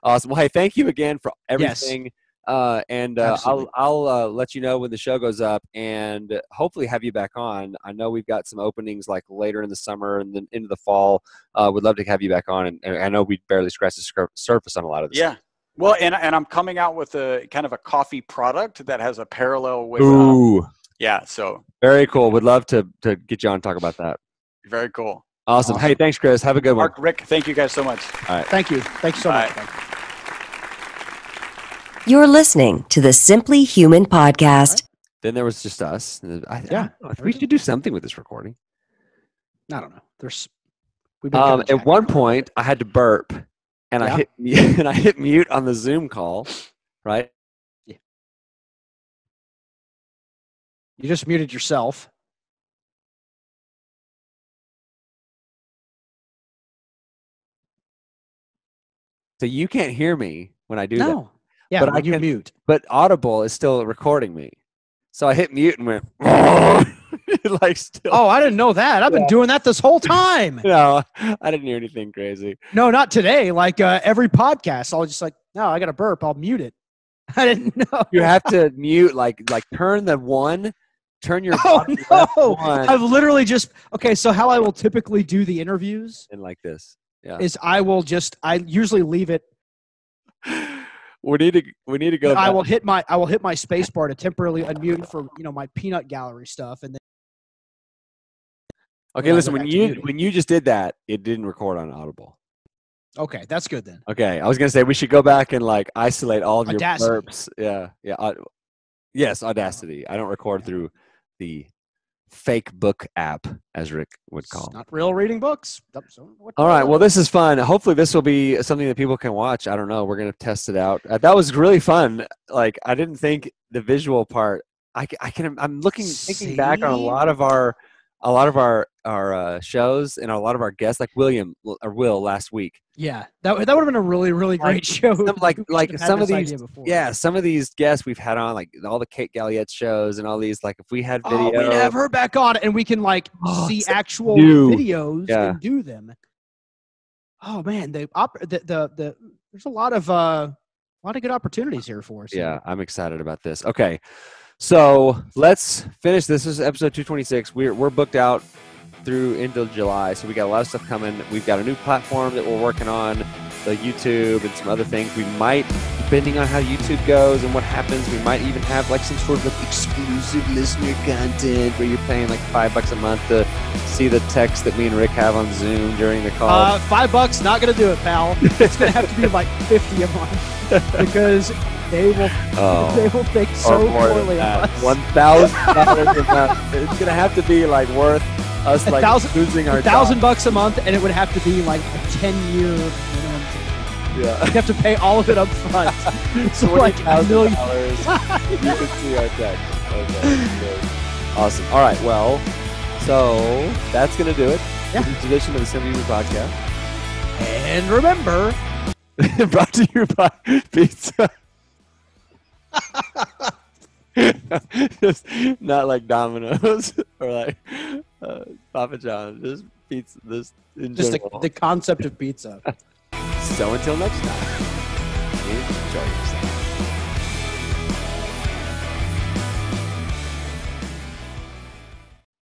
Awesome. Well, hey, thank you again for everything. And Absolutely. I'll let you know when the show goes up, and hopefully have you back on. I know we've got some openings like later in the summer and then into the fall. Would love to have you back on, and I know we barely scratched the surface on a lot of this. Yeah. Well, and I'm coming out with a kind of a coffee product that has a parallel with. Ooh. Yeah. So Very cool. Would love to get you on and talk about that. very cool. Awesome. Hey, thanks, Chris. Have a good one. Mark, Rick, thank you guys so much. All right. Thank you. Thank you so much. Bye. You're listening to the Simply Human podcast. Then there was just us. Yeah. We should do something with this recording. I don't know. We've been kinda At jacking one around. point, I had to burp, and Yeah. I hit mute on the Zoom call, right? You just muted yourself. So you can't hear me when I do that. No. Yeah, But but I you can- mute. But Audible is still recording me. So I hit mute and went, like still. Oh, I didn't know that. I've been doing that this whole time. No, I didn't hear anything crazy. No, not today. Like every podcast, I'll just like, no, I got to burp. I'll mute it. I didn't know. You have to mute, like turn your Oh body left no! one I've literally just okay. So how I will typically do the interviews and like this. Yeah. is I usually leave it. We need to go. I back. will hit my space bar to temporarily unmute for my peanut gallery stuff, and then Okay, I'll listen. go When back to muting. you just did that, it didn't record on Audible. okay, that's good then. Okay, I was gonna say we should go back and like isolate all of your Audacity. burps. Yeah. Yes, Audacity. I don't record through the fake book app, as Rick would call. It's not real reading books. All right. Well, this is fun. Hopefully, this will be something that people can watch. I don't know. We're gonna test it out. That was really fun. Like, I didn't think the visual part. I'm thinking back on a lot of our shows and a lot of our guests, like Will last week. Yeah, that would have been a really really great show. Like We should have some had of this these, idea before. yeah, some of these guests we've had on, like all the Kate Galliette shows and all these. Like, if we had Oh, video, we'd have her back on, and we can like Oh, see so actual new. videos Yeah. and do them. Oh man, there's a lot of good opportunities here for us. Yeah, I'm excited about this. Okay, so let's finish. This is episode 226. We're booked out through into July, so we got a lot of stuff coming. We've got a new platform that we're working on, the YouTube and some other things. We might, depending on how YouTube goes and what happens, we might even have like some sort of like exclusive listener content where you're paying like $5 a month to see the text that me and Rick have on Zoom during the call. $5 not gonna do it, pal. It's gonna have to be like $50 a month because they will think so poorly of us. $1,000 a month. It's gonna have to be like worth us like losing our $1,000 a month, and it would have to be like a 10-year minimum. Yeah. You have to pay all of it up front. So like $1 million. You can see our text. Okay. Good. Awesome. All right. Well, so that's gonna do it. Yeah. For this edition of the Simply Human podcast. And remember, Brought to you by Pizza. Just not like Domino's or like Papa John's. Just pizza. This in just general. the concept of pizza. So until next time, enjoy yourself.